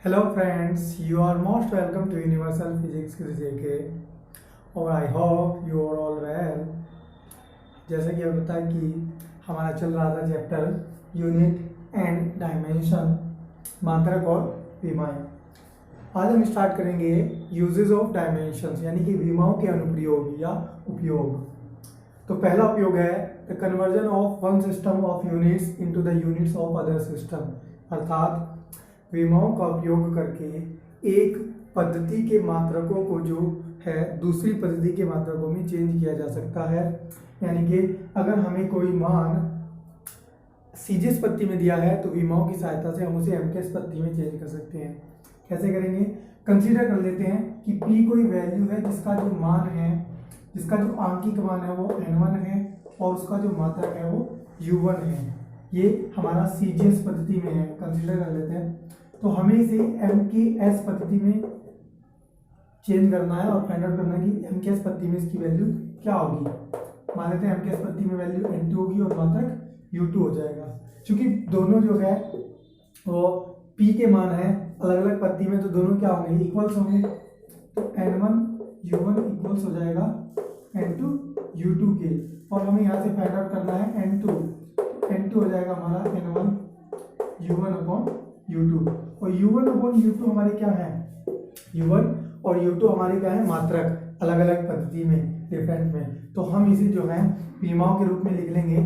Hello friends, you are most welcome to Universal Physics Quiz JK और I hope you are all well। जैसा कि आपको पता है कि हमारा चल रहा था चैप्टर यूनिट एंड डायमेंशन, मात्रक और विमाएं। आज हम स्टार्ट करेंगे यूजेस ऑफ डायमेंशंस यानी कि विमाओं के अनुप्रयोग या उपयोग। तो पहला उपयोग है the conversion of one system of units into the units of other system, अर्थात विमाओं का उपयोग करके एक पद्धति के मात्रकों को जो है दूसरी पद्धति के मात्रकों में चेंज किया जा सकता है। यानी कि अगर हमें कोई मान सीजीएस पद्धति में दिया है तो विमाओं की सहायता से हम उसे एमकेएस पद्धति में चेंज कर सकते हैं। कैसे करेंगे? कंसीडर कर लेते हैं कि p कोई वैल्यू है जिसका जो मान है, जिसका जो आंकिक मान है वो n1 है और उसका जो मात्रक है वो u1 है। ये हमारा सीजीएस पद्धति में है, कंसीडर कर लेते हैं। तो हमें इसे एमकेएस पद्धति में चेंज करना है और फाइंड आउट करना है कि एमकेएस पद्धति में इसकी वैल्यू क्या होगी। मान लेते हैं एमकेएस पद्धति में वैल्यू n2 होगी और मात्रक u2 हो जाएगा। क्योंकि दोनों जो है वो p के मान है अलग अलग पद्धति में, तो दोनों क्या होंगे? इक्वल्स होंगे। तो n1 u1 इक्वल्स हो जाएगा n2 u2 के, और हमें यहाँ से फाइंड आउट करना है n2। n2 हो जाएगा हमारा n1 u1 अपॉन u2, और u1 अपॉन u2 हमारे क्या है? u1 और u2 हमारे क्या है? मात्रक, अलग अलग पद्धति में, डिफरेंट में। तो हम इसे जो है विमाओं के रूप में लिख लेंगे।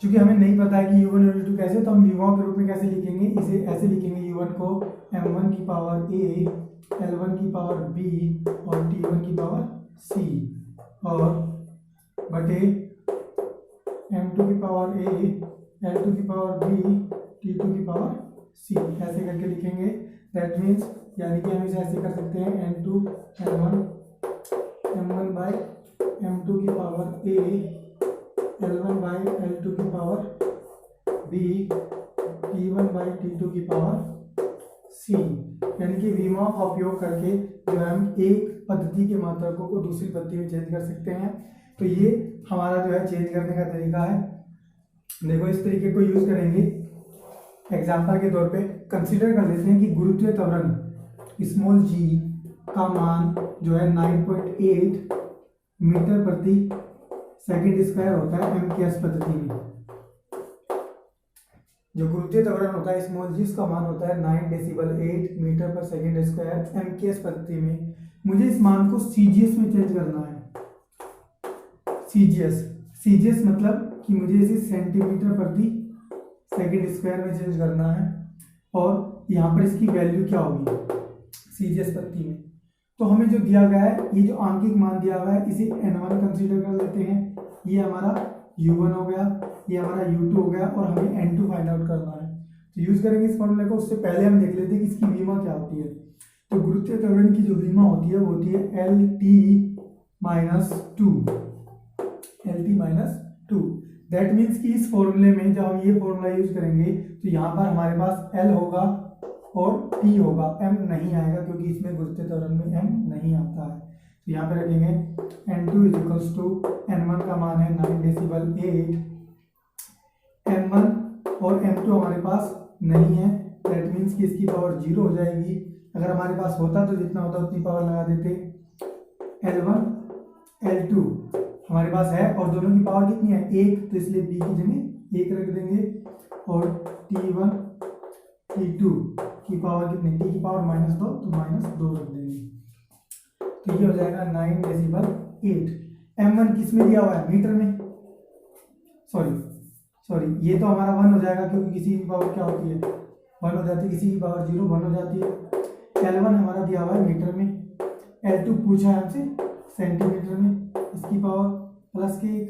क्योंकि हमें नहीं पता है कि u1 और u2 कैसे, तो हम विमाओं के रूप में कैसे लिखेंगे? इसे ऐसे लिखेंगे, u1 को m1 की पावर a, l1 की पावर b और t1 की पावर c, और बटे m2 की पावर a, l2 की पावर b, t2 की पावर c, ऐसे करके लिखेंगे। दैट मीन्स यानी कि हम इसे ऐसे कर सकते हैं n2 n1 m1 by m2 की power a, l1 by l2 की power b, t1 by t2 की पावर c। यानी कि विमाओं का उपयोग करके जो है हम एक पद्धति के मात्रकों को दूसरी पद्धति में चेंज कर सकते हैं। तो ये हमारा जो है चेंज करने का तरीका है। देखो इस तरीके को यूज करेंगे। एग्जाम्पल के तौर पे कंसीडर कर लेते हैं कि गुरुत्वीय त्वरण स्मॉल g का मान जो है 9.8 मीटर प्रति सेकंड स्क्वायर होता है एमकेएस पद्धति में। जो गुरुत्वीय त्वरण होता है स्मॉल g, इसका मान होता है 9.8 मीटर पर सेकंड स्क्वायर एमकेएस पद्धति में। मुझे इस मान को सीजीएस में चेंज करना है। सीजीएस मतलब कि मुझे इसे सेंटीमीटर प्रति सेकंड स्क्वायर में चेंज करना है, और यहाँ पर इसकी वैल्यू क्या होगी सीजीएस पद्धति में। तो हमें जो दिया गया है, ये जो आंकिक मान दिया हुआ है, इसे n1 कंसीडर कर लेते हैं। ये हमारा u1 हो गया, ये हमारा u2 हो गया, और हमें n2 फाइंड आउट करना है। तो यूज करेंगे इस फॉर्मूले को। उससे पहले हम देख लेते हैं कि इसकी विमा क्या होती है। तो गुरुत्वीय त्वरण की जो विमा होती है वो होती है LT minus two. That means कि इस फॉर्मूले में जब हम ये फॉर्मूला यूज करेंगे तो यहाँ पर हमारे पास L होगा और T होगा, M नहीं आएगा क्योंकि इसमें गुरुत्वीय त्वरण में M नहीं आता है। तो यहाँ पे रखेंगे n2 इजिकल्स टू n1 का मान है 9.8, m1 और m2 हमारे पास नहीं है। दैट मीन्स कि इसकी पावर 0 हो जाएगी। अगर हमारे पास होता तो जितना होता उतनी पावर लगा देते। L1 L2 हमारे पास है और दोनों की पावर कितनी है? 1, तो इसलिए b की जगह 1 रख देंगे, और T1 T2 की पावर कितनी? t की पावर -2, तो -2 रख देंगे। तो ये हो जाएगा 9.8। m1 किस में दिया हुआ है? मीटर में। सॉरी ये तो हमारा 1 हो जाएगा क्योंकि किसी की पावर क्या होती है? 1 हो जाती है, किसी की पावर 0 1 हो जाती है। L1 हमारा दिया हुआ है मीटर में, L2 पूछा है हमसे सेंटीमीटर में, इसकी पावर +1।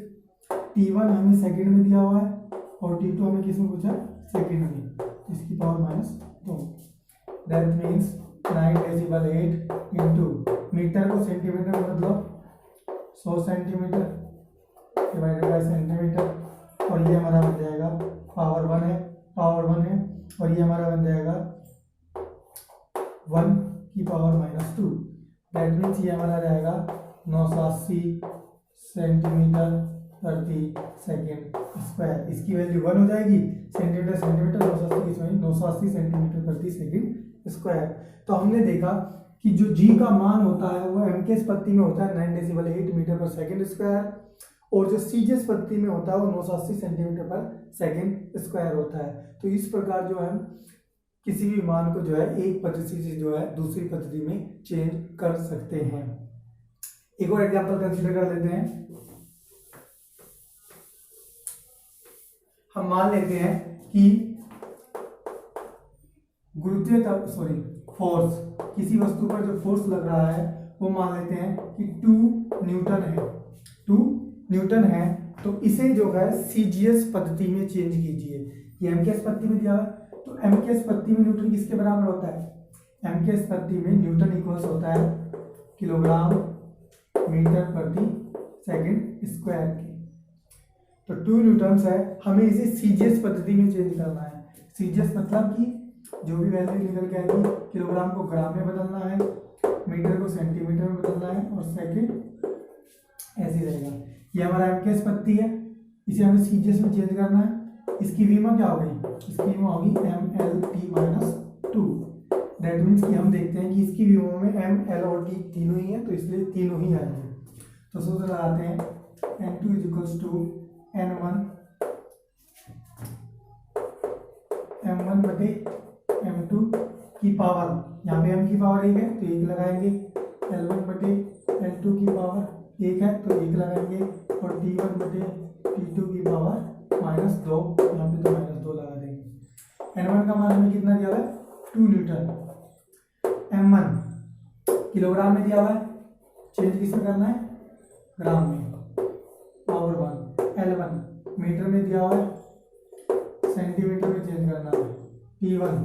T1 हमें सेकंड में दिया हुआ है और T2 हमें किस में पूछा है? सेकंड में, इसकी power -2। That means 9.8 into metre को सेंटीमीटर में मतलब 100 सेंटीमीटर डिवाइडेड बाई सेंटीमीटर, और ये हमारा बन जाएगा पावर 1 है, और ये हमारा बन जाएगा 1 की पावर -2। दैट मीन्स ये हमारा जाएगा 980 सेंटीमीटर प्रति सेकेंड स्क्वायर। इसकी वैल्यू 1 हो जाएगी, सेंटीमीटर सेंटीमीटर 980 सेंटीमीटर प्रति सेकेंड स्क्वायर। तो हमने देखा कि जो g का मान होता है वो m के स्पत्ति में होता है 9.8 मीटर पर सेकेंड स्क्वायर, और जो c के स्पत्ति में होता है वो 980 सेंटीमीटर पर सेकेंड स्क्वायर होता है। तो इस प्रकार जो है किसी भी मान को जो है एक पद्धति से जो है दूसरी पद्धति में चेंज कर सकते हैं। एक और एग्जांपल कंसीडर कर लेते हैं। हम मान लेते हैं कि फोर्स, किसी वस्तु पर जो फोर्स लग रहा है वो मान लेते हैं कि 2 न्यूटन है। 2 न्यूटन है, तो इसे जो है सीजीएस पद्धति में चेंज कीजिए। ये m के स्पत्ति में दिया है, तो m के स्पत्ति में न्यूटन किसके बराबर होता है? m के स्पत्ति में न्यूटन इक्वल्स होता है किलोग्राम मीटर प्रति सेकंड स्क्वायर के। तो 2 न्यूटन है, हमें इसे सीजीएस पद्धति में चेंज करना है। सीजीएस मतलब कि जो भी वैल्यू निकल के आएगी, किलोग्राम को ग्राम में बदलना है, मीटर को सेंटीमीटर में बदलना है, और सेकंड ऐसे रहेगा। ये हमारा m के स्पत्ति है, इसे हमें सीजीएस में चेंज करना है। इसकी विमा क्या हो गई? इसकी विमा होगी mlt-2। दैट मीन्स कि हम देखते हैं कि इसकी विमा में m, l और t तीनों ही है, तो इसलिए तीनों ही आएंगे। तो सूत्र लगाते हैं n2 = n1 m1 बटे m2 की पावर, यहाँ पे m की पावर 1 है तो 1 लगाएंगे, l1 बटे l2 की पावर 1 है तो 1 लगाएंगे, और t1 बटे t2 की पावर -2, यहाँ पे तो -2 लगा देंगे। n1 का मान हमें कितना दिया हुआ है? 2 न्यूटन। m1 किलोग्राम में दिया हुआ है, चेंज किसमें करना है? ग्राम में, पावर 1। l1 मीटर में दिया हुआ है, सेंटीमीटर में चेंज करना है। t1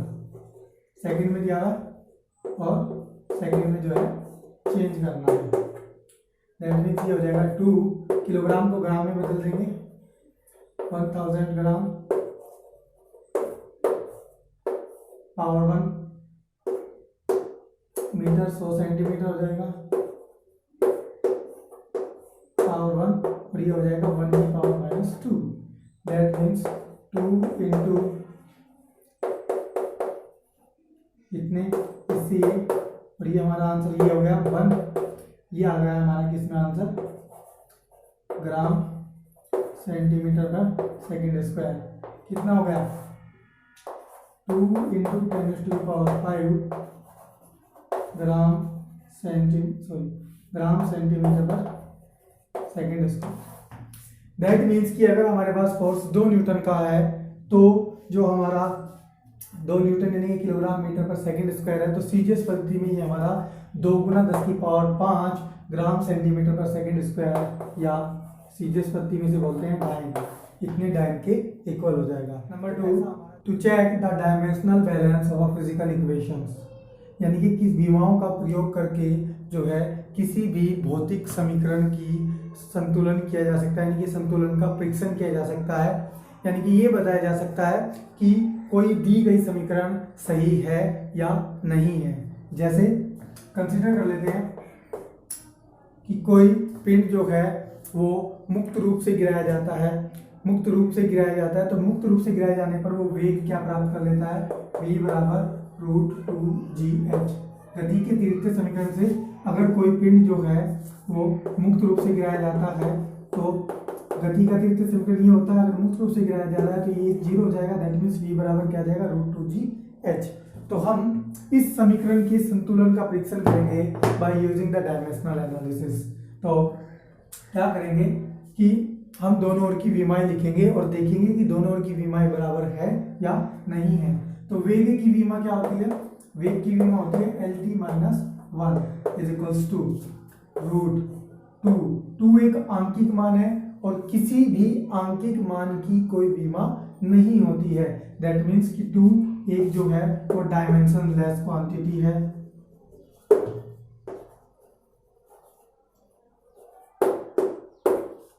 सेकंड में दिया हुआ है, और सेकंड में जो है चेंज करना है। दैट मीन्स ये हो जाएगा 2 किलोग्राम को ग्राम में बदल देंगे, 1000 ग्राम पावर 1 मीटर 100 सेंटीमीटर हो जाएगा पावर 1, और ये हो जाएगा 1 की पावर -2। दैट मीन्स 2 इंटू कितने, इससे ये, और ये हमारा आंसर ये हो गया 1। ये आ गया हमारा किसमें आंसर? ग्राम सेंटीमीटर पर सेकेंड स्क्वायर। कितना हो गया? 2 इंटू 10⁵ ग्राम सेंटीमीटर पर सेकेंड स्क्वायर। दैट मीन्स कि अगर हमारे पास फोर्स 2 न्यूटन का है, तो जो हमारा 2 न्यूटन यानी कि किलोग्राम मीटर पर सेकेंड स्क्वायर है, तो सीजीएस पद्धति में ये हमारा 2 × 10⁵ ग्राम सेंटीमीटर पर सेकेंड स्क्वायर, या सीजीएस पद्धति में से बोलते हैं डाइन, इतने डाइन के इक्वल हो जाएगा। Number 2, to check the dimensional balance of physical equations, यानी कि किस विमाओं का प्रयोग करके जो है किसी भी भौतिक समीकरण की संतुलन किया जा सकता है, यानी कि संतुलन का परीक्षण किया जा सकता है। यानी कि ये बताया जा सकता है कि कोई दी गई समीकरण सही है या नहीं है। जैसे कंसीडर कर लेते हैं कि कोई पिंड जो है वो मुक्त रूप से गिराया जाता है, तो मुक्त रूप से गिराए जाने पर वो वेग क्या प्राप्त कर लेता है? v = √2gh। गति के तीव्रता समीकरण से अगर कोई पिंड जो है वो मुक्त रूप से गिराया जाता है, तो गति का तीव्रता समीकरण ये होता है, अगर मुक्त रूप से गिराया जा रहा है तो ये 0 हो जाएगा। दैट मीन्स v बराबर क्या जाएगा? √2gh। तो हम इस समीकरण के संतुलन का परीक्षण करेंगे by using the dimensional analysis. तो क्या करेंगे कि हम दोनों ओर की विमाएं लिखेंगे और देखेंगे कि दोनों ओर की विमाएं बराबर है या नहीं है। तो वेग की विमा क्या होती है? वेग की विमा होती है LT-1 = √2। 2 एक आंकिक मान है, और किसी भी आंकिक मान की कोई विमा नहीं होती है। दैट मीन्स कि 2 एक जो है वो डायमेंशन लेस क्वांटिटी है।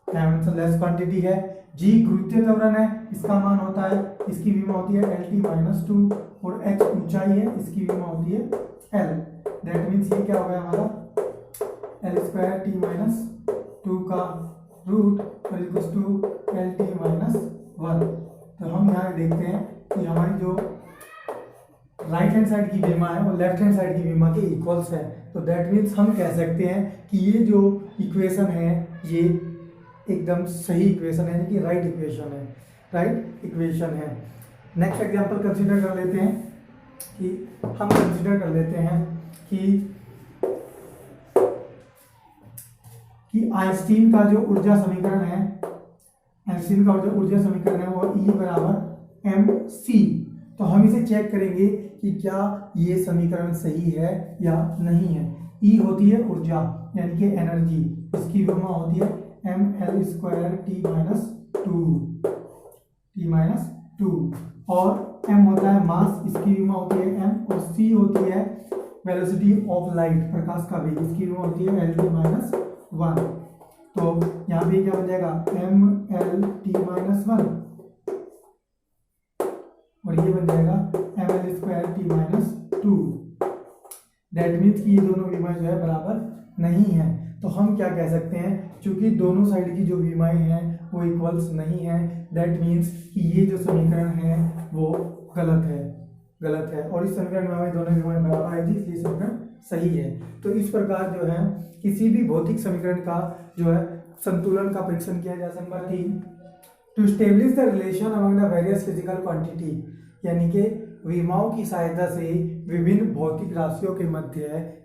डायमेंशन लेस क्वांटिटी है। g गुरुत्वीय त्वरण है, इसका मान होता है, इसकी विमा होती है LT-2, और h ऊंचाई है, इसकी विमा होती है l। दैट मीन्स ये क्या हो गया हमारा? L² T-2 का रूट और equals to L T minus 1। तो हम यहाँ देखते हैं कि हमारी जो राइट हैंड साइड की बीमा है वो लेफ्ट हैंड साइड की बीमा के इक्वल्स है। तो दैट मीन्स हम कह सकते हैं कि ये जो इक्वेशन है ये एकदम सही इक्वेशन है, यानी कि राइट इक्वेशन है, राइट इक्वेशन है। नेक्स्ट एग्जांपल कंसीडर कर लेते हैं कि हम कंसीडर कर लेते हैं कि आइंस्टीन का जो ऊर्जा समीकरण है, आइंस्टीन का जो ऊर्जा समीकरण है वो E बराबर mc। तो हम इसे चेक करेंगे कि क्या ये समीकरण सही है या नहीं है। E होती है ऊर्जा यानी कि एनर्जी, इसकी विमा होती है ml square t minus two और m होता है मास, इसकी विमा होती है m और c होती है वेलोसिटी ऑफ लाइट, प्रकाश का वेग, इसकी विमा होती है lt माइनस 1। तो यहाँ पे क्या बन जाएगा mlt माइनस 1 और ये बन जाएगा ml square t minus 2। That means कि ये दोनों विमाएं जो है बराबर नहीं है। तो हम क्या कह सकते हैं, क्योंकि दोनों साइड की जो विमाएं हैं वो इक्वल्स नहीं है, दैट मीन्स कि ये जो समीकरण है वो गलत है और इस समीकरण में हमें दोनों विमाएं बराबर आई थी, इसलिए समीकरण सही है। तो इस प्रकार जो है किसी भी भौतिक समीकरण का जो है संतुलन का परीक्षण किया जा सकता है। To establish the relation among the various physical quantity, यानी कि विमाओं की सहायता से विभिन्न भौतिक राशियों के मध्य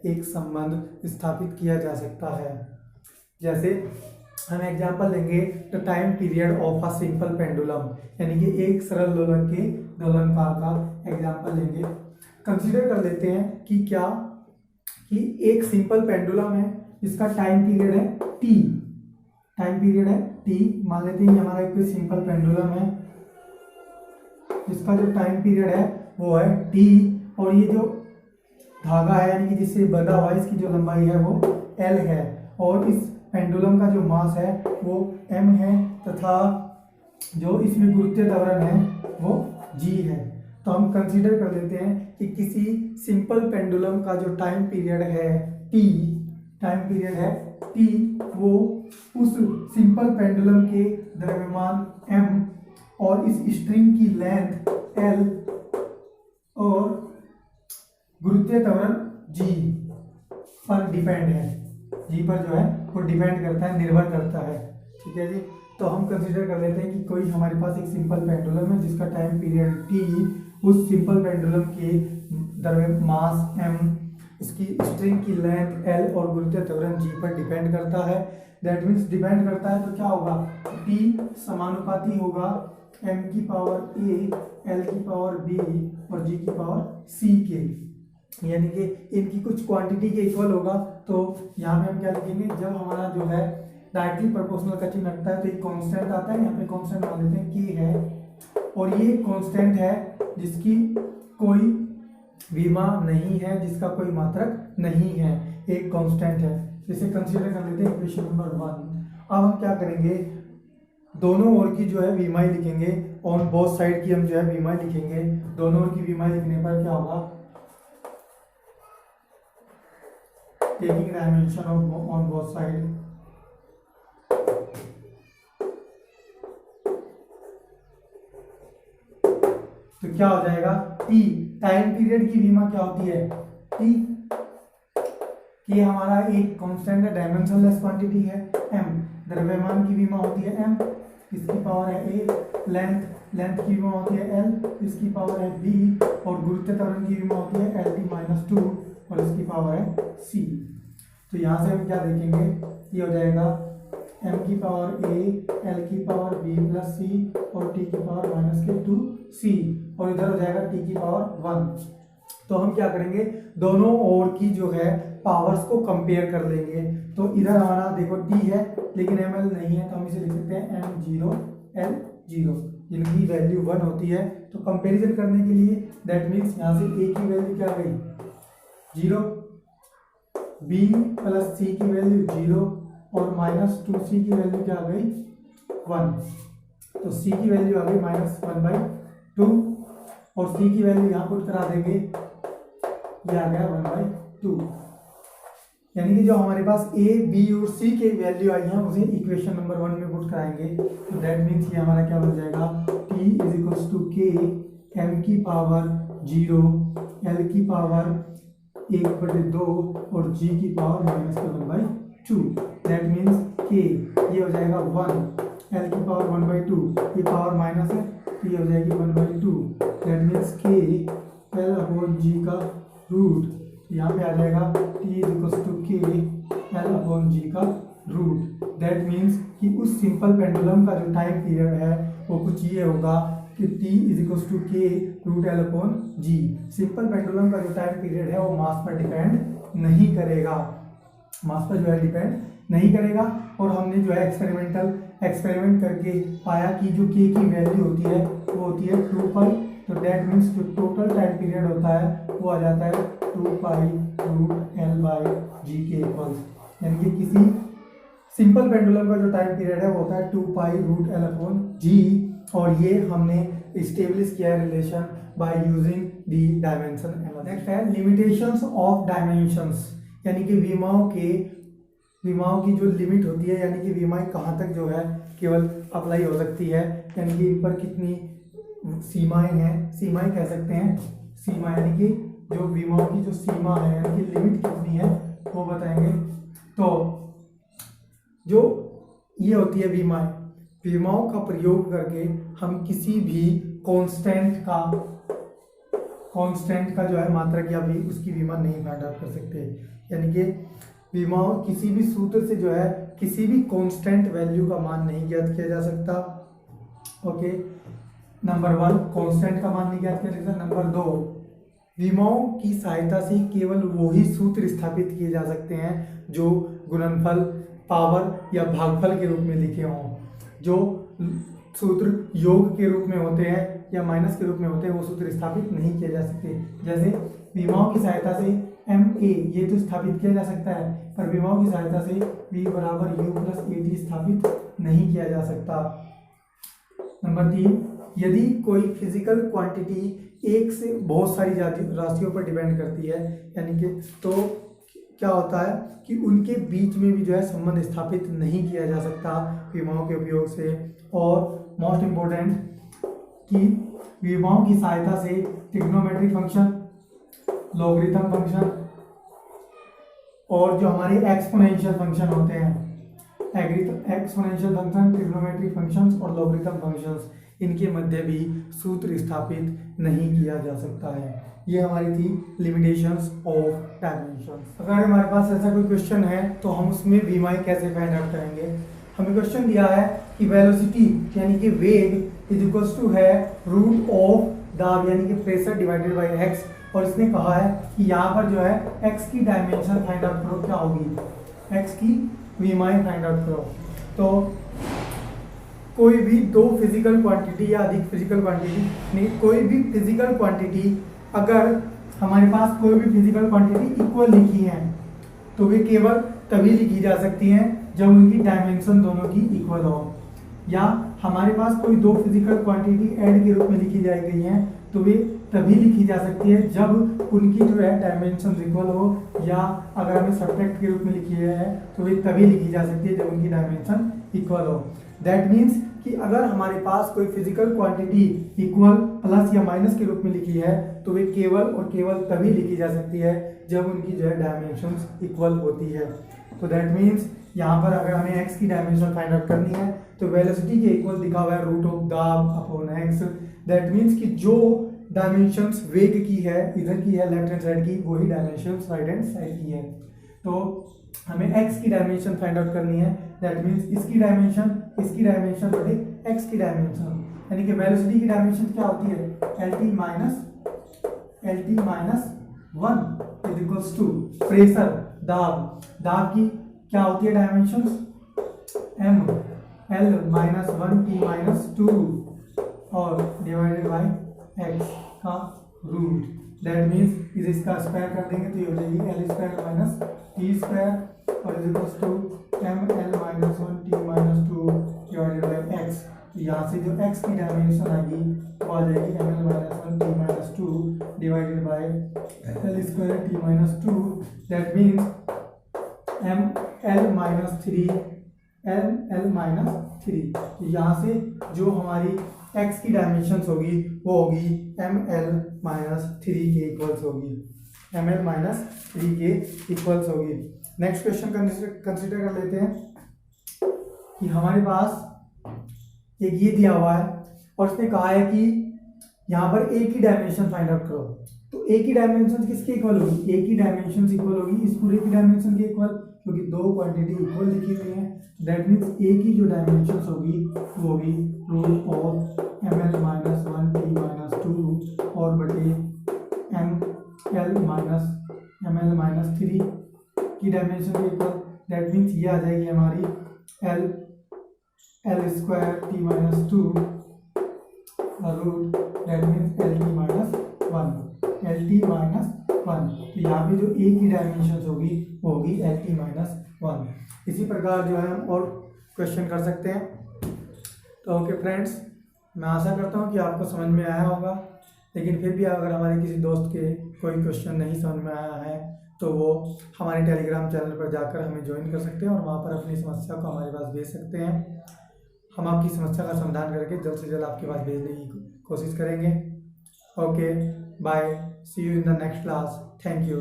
एक संबंध स्थापित किया जा सकता है। जैसे हम एग्जांपल लेंगे the time period of a simple pendulum, यानी कि एक सरल दोलन के दोलनकाल का एग्जांपल लेंगे। कंसीडर कर लेते हैं कि एक सिंपल पेंडुलम है जिसका टाइम पीरियड है टी, मान लेते हैं हमारा एक सिंपल पेंडुलम है जिसका जो टाइम पीरियड है वो है टी और ये जो धागा है यानी कि जिससे बंधा हुआ है इसकी जो लंबाई है वो एल है और इस पेंडुलम का जो मास है वो m है तथा जो इसमें गुरुत्वीय त्वरण है वो g है। तो हम कंसीडर कर लेते हैं कि किसी सिंपल पेंडुलम का जो टाइम पीरियड है t वो उस सिंपल पेंडुलम के द्रव्यमान m और इस स्ट्रिंग की लेंथ l और गुरुत्वीय त्वरण g पर डिपेंड है, g पर जो है वो डिपेंड करता है, निर्भर करता है। ठीक है जी। तो हम कंसीडर कर लेते हैं कि कोई हमारे पास एक सिंपल पेंडुलम है जिसका टाइम पीरियड t, उस सिंपल पेंडुलम के द्रव्यमान मास m, इसकी स्ट्रिंग की लेंथ l और गुरुत्वीय त्वरण g पर डिपेंड करता है। दैट मीन्स डिपेंड करता है तो क्या होगा, t समानुपाती होगा m की पावर a, l की पावर b और g की पावर c के, यानी कि इनकी कुछ क्वांटिटी के इक्वल होगा। तो यहाँ पे हम क्या लिखेंगे, जब हमारा जो है डायरेक्टली प्रोपोर्शनल का चिन्ह लगता है तो एक कांस्टेंट आता है, यहाँ पे कांस्टेंट मान लेते हैं k है और ये कांस्टेंट है जिसकी कोई विमा नहीं है, जिसका कोई मात्रक नहीं है, एक कांस्टेंट है। इसे कंसीडर कर लेते हैं इक्वेशन नंबर 1। अब हम क्या करेंगे, दोनों ओर की जो है विमाएं लिखेंगे, ऑन बोथ साइड की हम जो है विमाएं लिखेंगे। दोनों ओर की विमाएं लिखने पर क्या होगा, taking dimension of on both side, तो क्या हो जाएगा t, टाइम पीरियड की विमा क्या होती है t, ये हमारा एक कांस्टेंट है, डायमेंशनलेस क्वांटिटी है। m द्रव्यमान की विमा होती है m, इसकी पावर है a, लेंथ की विमा होती है l, इसकी पावर है b और गुरुत्वीय त्वरण की विमा होती है lt माइनस 2 और इसकी पावर है c। तो यहाँ से हम क्या देखेंगे, ये हो जाएगा m की पावर a, l की पावर b प्लस c और t की पावर माइनस के 2c और इधर हो जाएगा t की पावर 1। तो हम क्या करेंगे, दोनों ओर की जो है पावर्स को कंपेयर कर लेंगे। तो इधर हमारा देखो t है लेकिन ml नहीं है, तो हम इसे लिख सकते हैं m0 l0, जिनकी वैल्यू 1 होती है। तो कंपैरिजन करने के लिए दैट मीन्स यहाँ से a की वैल्यू क्या गई 0, b प्लस c की वैल्यू 0 और माइनस 2c की वैल्यू क्या आ गई 1। तो c की वैल्यू आ गई माइनस 1/2 और c की वैल्यू यहाँ पुट करा देंगे, ये आ गया 1/2। यानी कि जो हमारे पास ए बी और सी के वैल्यू आई हैं उसे इक्वेशन नंबर 1 में पुट कराएंगे। तो दैट मीन्स ये हमारा क्या बन जाएगा, t इज इक्वल्स टू के m की पावर 0 l की पावर 1/2 और g की पावर -1/2। दैट मीन्स k ये हो जाएगा 1, l की पावर 1/2, ये पावर माइनस है तो ये हो जाएगी 1/2। दैट मीन्स k l/g का रूट, यहाँ पे आ जाएगा t इज इक्वल्स टू के l/g का रूट। दैट मीन्स कि उस सिंपल पेंडुलम का जो टाइम पीरियड है वो कुछ ये होगा कि t इज इक्वल्स टू के रूट l/g। सिंपल पेंडुलम का जो टाइम पीरियड है वो मास पर डिपेंड नहीं करेगा, मास पर जो है डिपेंड नहीं करेगा। और हमने जो है एक्सपेरिमेंट करके पाया कि जो k की वैल्यू होती है वो होती है 2 पाई। तो दैट मीन्स जो टोटल टाइम पीरियड होता है वो आ जाता है 2 पाई रूट l/g के इक्वल्स, यानी कि किसी सिंपल पेंडुलम का जो टाइम पीरियड है वो होता है 2 पाई रूट l/g। और ये हमने इस्टेब्लिश किया है relation by using the dimension analysis. Next है लिमिटेशंस ऑफ डायमेंशंस, यानी कि विमाओं की जो लिमिट होती है, यानी कि विमाएं कहाँ तक जो है केवल अप्लाई हो सकती है, यानी कि इन पर कितनी सीमाएं हैं, सीमाएं कह सकते हैं सीमा, यानी कि जो विमाओं की जो सीमा है यानी कि लिमिट कितनी है वो बताएंगे। तो जो ये होती है विमाओं का प्रयोग करके हम किसी भी कांस्टेंट का जो है मात्रक या भी उसकी विमा नहीं फाइंड आउट कर सकते, यानी कि विमाओं किसी भी सूत्र से जो है किसी भी कांस्टेंट वैल्यू का मान नहीं ज्ञात किया जा सकता। ओके, नंबर 1 कांस्टेंट का मान नहीं ज्ञात किया जा सकता। नंबर 2 विमाओं की सहायता से केवल वही सूत्र स्थापित किए जा सकते हैं जो गुणनफल, पावर या भागफल के रूप में लिखे हों। जो सूत्र योग के रूप में होते हैं या माइनस के रूप में होते हैं वो सूत्र स्थापित नहीं किए जा सकते। जैसे विमाओं की सहायता से MA ये तो स्थापित किया जा सकता है, पर विमाओं की सहायता से V बराबर U प्लस AT स्थापित नहीं किया जा सकता। नंबर 3 यदि कोई फिजिकल क्वांटिटी एक से बहुत सारी राशियों पर डिपेंड करती है, यानी कि तो क्या होता है कि उनके बीच में भी जो है संबंध स्थापित नहीं किया जा सकता विमाओं के उपयोग से। और मोस्ट इम्पोर्टेंट कि विमाओं की सहायता से ट्रिग्नोमेट्रिक फंक्शन, लॉगरिथम फंक्शन और जो हमारे एक्सपोनेंशियल फंक्शन होते हैं, एक्सपोनेंशियल फंक्शन, ट्रिग्नोमेट्रिक फंक्शंस और लॉगरिथम फंक्शंस, इनके मध्य भी सूत्र स्थापित नहीं किया जा सकता है। ये हमारी थी लिमिटेशंस ऑफ डायमेंशंस। अगर हमारे पास ऐसा कोई क्वेश्चन है तो हम उसमें विमाएं कैसे फाइंड आउट करेंगे। हमें क्वेश्चन दिया है कि वेलोसिटी यानी कि वेग इज इक्वल्स टू है रूट ऑफ दाब यानी कि प्रेशर डिवाइडेड बाय एक्स, और इसने कहा है कि यहाँ पर जो है एक्स की डायमेंशन फाइंड आउट करो, क्या होगी, एक्स की विमाएं फाइंड आउट करो। तो कोई भी दो फिजिकल क्वांटिटी या अधिक फिजिकल क्वांटिटी नहीं, कोई भी फिजिकल क्वांटिटी, अगर हमारे पास कोई भी फिजिकल क्वांटिटी इक्वल लिखी है तो वे केवल तभी लिखी जा सकती हैं जब उनकी डायमेंशन दोनों की इक्वल हो, या हमारे पास कोई दो फिजिकल क्वांटिटी ऐड के रूप में लिखी जाई गई हैं तो वे तभी लिखी जा सकती है जब उनकी जो है डायमेंशन इक्वल हो, या अगर हमें सब्ट्रैक्ट के रूप में लिखी है तो वे तभी लिखी जा सकती है जब उनकी डायमेंशन इक्वल हो। दैट मीन्स कि अगर हमारे पास कोई फिजिकल क्वांटिटी इक्वल प्लस या माइनस के रूप में लिखी है तो वे केवल और केवल तभी लिखी जा सकती है जब उनकी जो है डायमेंशंस इक्वल होती है। तो दैट मीन्स यहाँ पर अगर हमें एक्स की डायमेंशन फाइंड आउट करनी है तो वेलोसिटी के इक्वल दिखा हुआ है रूट ऑफ दाब अपॉन एक्स। दैट मीन्स कि जो डायमेंशंस वेग की है इधर की है लेफ्ट हैंड साइड की, वही डायमेंशंस राइट हैंड साइड की है। तो हमें x की डायमेंशन फाइंड आउट करनी है। दैट मीन्स इसकी डायमेंशन बटे x की डायमेंशन, यानी कि वेलोसिटी की डायमेंशन क्या होती है lt minus 1 is equals to pressure दाब की क्या होती है dimension m l minus 1 t minus 2 और डिवाइडेड बाय x का रूट। दैट मीन्स इसे इसका स्क्वायर कर देंगे तो ये हो जाएगी L square minus T square और is equals to M L minus 1 T minus 2 divided bye x. तो यहाँ से जो एक्स की डायमेंशन आएगी वो आ जाएगी M L minus 1 T minus 2 divided by L square T minus 2। That means ml-3 ml-3। तो यहाँ से जो हमारी x की डायमेंशंस होगी वो होगी ml-3 के इक्वल्स होगी, ml-3 के इक्वल्स होगी। नेक्स्ट क्वेश्चन कंसिडर कर लेते हैं कि हमारे पास एक ये दिया हुआ है और उसने कहा है कि यहाँ पर ए की डायमेंशन फाइंड आउट करो। तो ए की डायमेंशन किसके इक्वल होगी? ए की डायमेंशन इक्वल होगी इस पूरे की डायमेंशन के इक्वल, क्योंकि दो क्वांटिटी इक्वल लिखी हुई है। दैट मीन्स ए की जो डायमेंशन होगी वो होगी रूट ऑफ ml-1 t-2 और बटे ml-3 की डायमेंशन के इक्वल। दैट मीन्स ये आ जाएगी हमारी l square t-2 root, that means lt-1। तो यहाँ पे जो ए की डायमेंशन होगी वो होगी lt-1। इसी प्रकार जो है हम और क्वेश्चन कर सकते हैं। तो ओके फ्रेंड्स, मैं आशा करता हूँ कि आपको समझ में आया होगा, लेकिन फिर भी अगर हमारे किसी दोस्त के कोई क्वेश्चन नहीं समझ में आया है तो वो हमारे टेलीग्राम चैनल पर जाकर हमें ज्वाइन कर सकते हैं और वहाँ पर अपनी समस्या को हमारे पास भेज सकते हैं। हम आपकी समस्या का समाधान करके जल्द से जल्द आपके पास भेजने की कोशिश करेंगे। Okay bye, see you in the next class, thank you.